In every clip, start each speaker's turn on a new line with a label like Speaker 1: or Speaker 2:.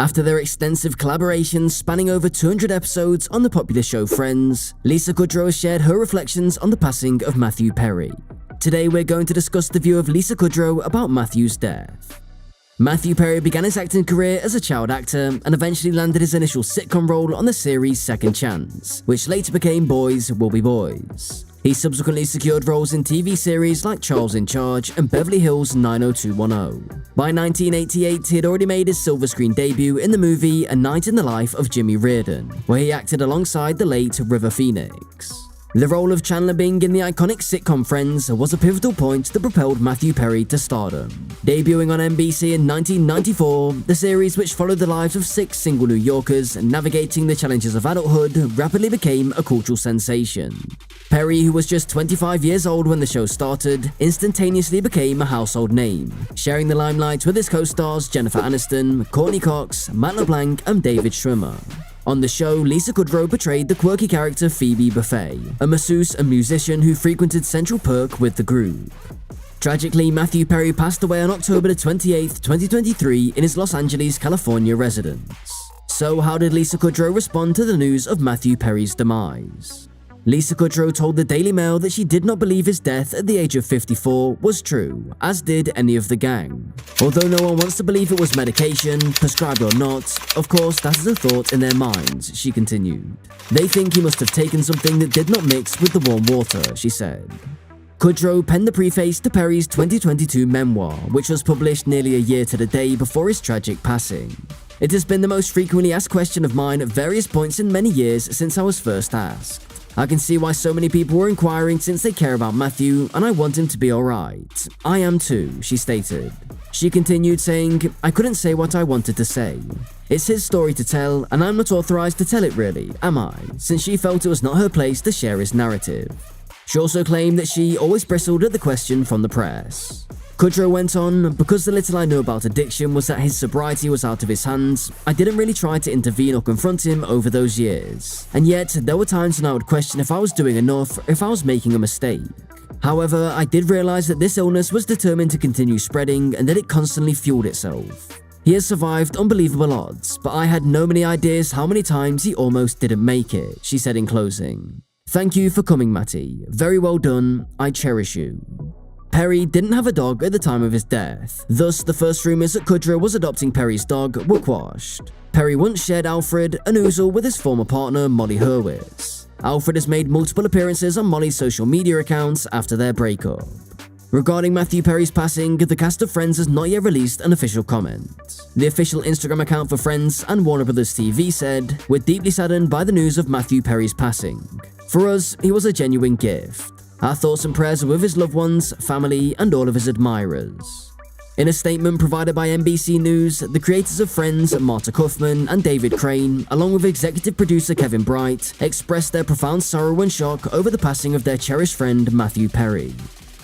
Speaker 1: After their extensive collaborations spanning over 200 episodes on the popular show Friends, Lisa Kudrow has shared her reflections on the passing of Matthew Perry. Today we're going to discuss the view of Lisa Kudrow about Matthew's death. Matthew Perry began his acting career as a child actor and eventually landed his initial sitcom role on the series Second Chance, which later became Boys Will Be Boys. He subsequently secured roles in TV series like Charles in Charge and Beverly Hills 90210. By 1988, he had already made his silver screen debut in the movie A Night in the Life of Jimmy Reardon, where he acted alongside the late River Phoenix. The role of Chandler Bing in the iconic sitcom Friends was a pivotal point that propelled Matthew Perry to stardom. Debuting on NBC in 1994, the series, which followed the lives of 6 single New Yorkers navigating the challenges of adulthood, rapidly became a cultural sensation. Perry, who was just 25 years old when the show started, instantaneously became a household name, sharing the limelight with his co-stars Jennifer Aniston, Courtney Cox, Matt LeBlanc, and David Schwimmer. On the show, Lisa Kudrow portrayed the quirky character Phoebe Buffet, a masseuse and musician who frequented Central Perk with the group. Tragically, Matthew Perry passed away on October 28, 2023 in his Los Angeles, California residence. So how did Lisa Kudrow respond to the news of Matthew Perry's demise? Lisa Kudrow told the Daily Mail that she did not believe his death at the age of 54 was true, as did any of the gang. Although no one wants to believe it was medication, prescribed or not, of course that is a thought in their minds, she continued. They think he must have taken something that did not mix with the warm water, she said. Kudrow penned the preface to Perry's 2022 memoir, which was published nearly a year to the day before his tragic passing. It has been the most frequently asked question of mine at various points in many years since I was first asked. I can see why so many people were inquiring since they care about Matthew, and I want him to be alright. I am too, she stated. She continued saying, I couldn't say what I wanted to say. It's his story to tell, and I'm not authorized to tell it really, am I? Since she felt it was not her place to share his narrative. She also claimed that she always bristled at the question from the press. Kudrow went on, because the little I knew about addiction was that his sobriety was out of his hands, I didn't really try to intervene or confront him over those years. And yet, there were times when I would question if I was doing enough or if I was making a mistake. However, I did realize that this illness was determined to continue spreading and that it constantly fueled itself. He has survived unbelievable odds, but I had no many ideas how many times he almost didn't make it, she said in closing. Thank you for coming, Matty. Very well done. I cherish you. Perry didn't have a dog at the time of his death, thus the first rumors that Kudrow was adopting Perry's dog were quashed. Perry once shared Alfred, an oozle, with his former partner Molly Hurwitz. Alfred has made multiple appearances on Molly's social media accounts after their breakup. Regarding Matthew Perry's passing, the cast of Friends has not yet released an official comment. The official Instagram account for Friends and Warner Bros. TV said, "We're deeply saddened by the news of Matthew Perry's passing. For us, he was a genuine gift. Our thoughts and prayers are with his loved ones, family, and all of his admirers." In a statement provided by NBC News, the creators of Friends, Marta Kauffman and David Crane, along with executive producer Kevin Bright, expressed their profound sorrow and shock over the passing of their cherished friend Matthew Perry.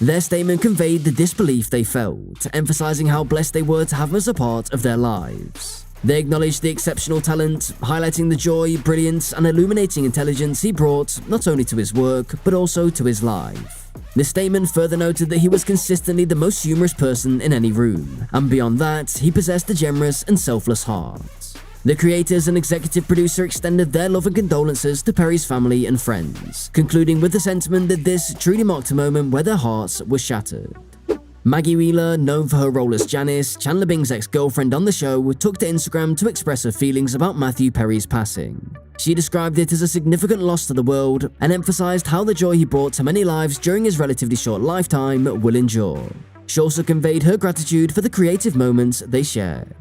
Speaker 1: Their statement conveyed the disbelief they felt, emphasizing how blessed they were to have him as a part of their lives. They acknowledged the exceptional talent, highlighting the joy, brilliance, and illuminating intelligence he brought not only to his work, but also to his life. The statement further noted that he was consistently the most humorous person in any room, and beyond that, he possessed a generous and selfless heart. The creators and executive producer extended their love and condolences to Perry's family and friends, concluding with the sentiment that this truly marked a moment where their hearts were shattered. Maggie Wheeler, known for her role as Janice, Chandler Bing's ex-girlfriend on the show, took to Instagram to express her feelings about Matthew Perry's passing. She described it as a significant loss to the world and emphasized how the joy he brought to many lives during his relatively short lifetime will endure. She also conveyed her gratitude for the creative moments they shared.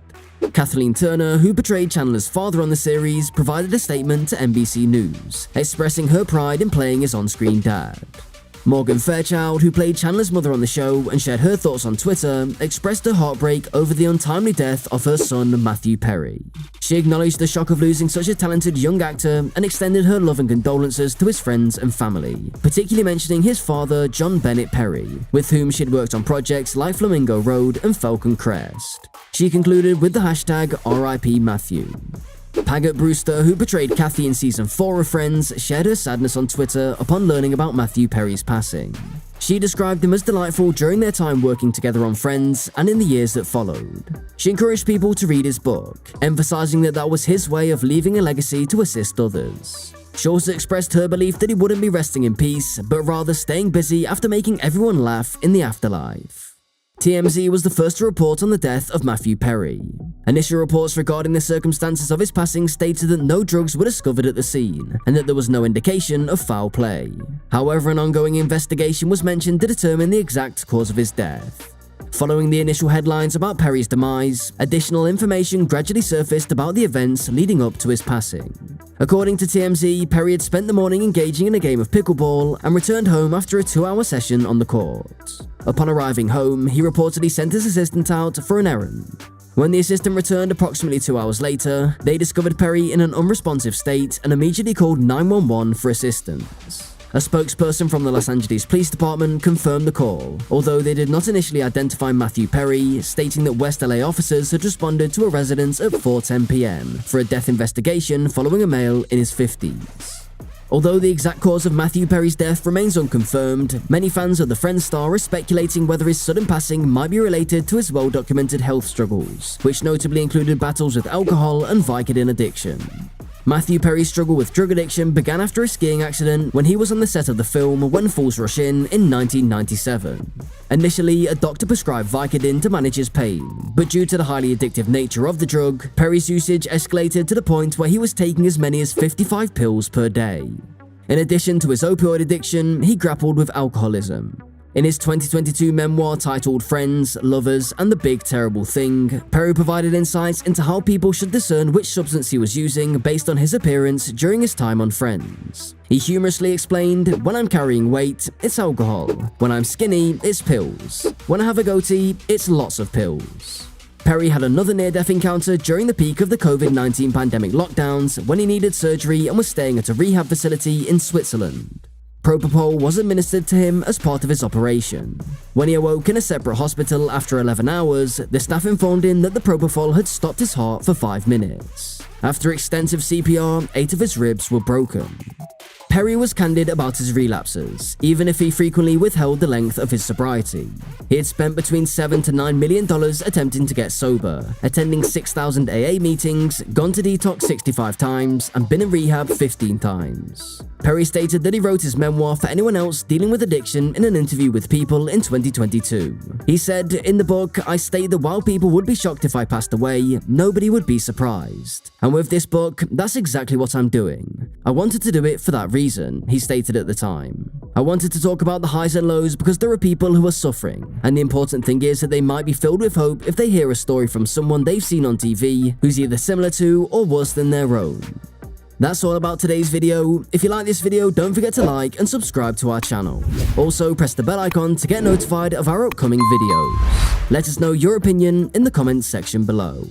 Speaker 1: Kathleen Turner, who portrayed Chandler's father on the series, provided a statement to NBC News, expressing her pride in playing his on-screen dad. Morgan Fairchild, who played Chandler's mother on the show and shared her thoughts on Twitter, expressed her heartbreak over the untimely death of her son Matthew Perry. She acknowledged the shock of losing such a talented young actor and extended her love and condolences to his friends and family, particularly mentioning his father John Bennett Perry, with whom she'd worked on projects like Flamingo Road and Falcon Crest. She concluded with the hashtag RIP Matthew. Paget Brewster, who portrayed Kathy in Season 4 of Friends, shared her sadness on Twitter upon learning about Matthew Perry's passing. She described him as delightful during their time working together on Friends and in the years that followed. She encouraged people to read his book, emphasizing that that was his way of leaving a legacy to assist others. She also expressed her belief that he wouldn't be resting in peace, but rather staying busy after making everyone laugh in the afterlife. TMZ was the first to report on the death of Matthew Perry. Initial reports regarding the circumstances of his passing stated that no drugs were discovered at the scene, and that there was no indication of foul play. However, an ongoing investigation was mentioned to determine the exact cause of his death. Following the initial headlines about Perry's demise, additional information gradually surfaced about the events leading up to his passing. According to TMZ, Perry had spent the morning engaging in a game of pickleball and returned home after a 2-hour session on the court. Upon arriving home, he reportedly sent his assistant out for an errand. When the assistant returned approximately 2 hours later, they discovered Perry in an unresponsive state and immediately called 911 for assistance. A spokesperson from the Los Angeles Police Department confirmed the call, although they did not initially identify Matthew Perry, stating that West LA officers had responded to a residence at 4:10 p.m. for a death investigation following a male in his 50s. Although the exact cause of Matthew Perry's death remains unconfirmed, many fans of the Friends star are speculating whether his sudden passing might be related to his well-documented health struggles, which notably included battles with alcohol and Vicodin addiction. Matthew Perry's struggle with drug addiction began after a skiing accident when he was on the set of the film When Fools Rush In 1997. Initially, a doctor prescribed Vicodin to manage his pain, but due to the highly addictive nature of the drug, Perry's usage escalated to the point where he was taking as many as 55 pills per day. In addition to his opioid addiction, he grappled with alcoholism. In his 2022 memoir titled Friends, Lovers, and the Big Terrible Thing, Perry provided insights into how people should discern which substance he was using based on his appearance during his time on Friends. He humorously explained, "When I'm carrying weight, it's alcohol. When I'm skinny, it's pills. When I have a goatee, it's lots of pills." Perry had another near-death encounter during the peak of the COVID-19 pandemic lockdowns when he needed surgery and was staying at a rehab facility in Switzerland. Propofol was administered to him as part of his operation. When he awoke in a separate hospital after 11 hours, the staff informed him that the propofol had stopped his heart for 5 minutes. After extensive CPR, 8 of his ribs were broken. Perry was candid about his relapses, even if he frequently withheld the length of his sobriety. He had spent between $7 to $9 million attempting to get sober, attending 6,000 AA meetings, gone to detox 65 times, and been in rehab 15 times. Perry stated that he wrote his memoir for anyone else dealing with addiction in an interview with People in 2022. He said, "In the book, I state that while people would be shocked if I passed away, nobody would be surprised. And with this book, that's exactly what I'm doing. I wanted to do it for that reason," he stated at the time. "I wanted to talk about the highs and lows because there are people who are suffering, and the important thing is that they might be filled with hope if they hear a story from someone they've seen on TV who's either similar to or worse than their own." That's all about today's video. If you like this video, don't forget to like and subscribe to our channel. Also, press the bell icon to get notified of our upcoming videos. Let us know your opinion in the comments section below.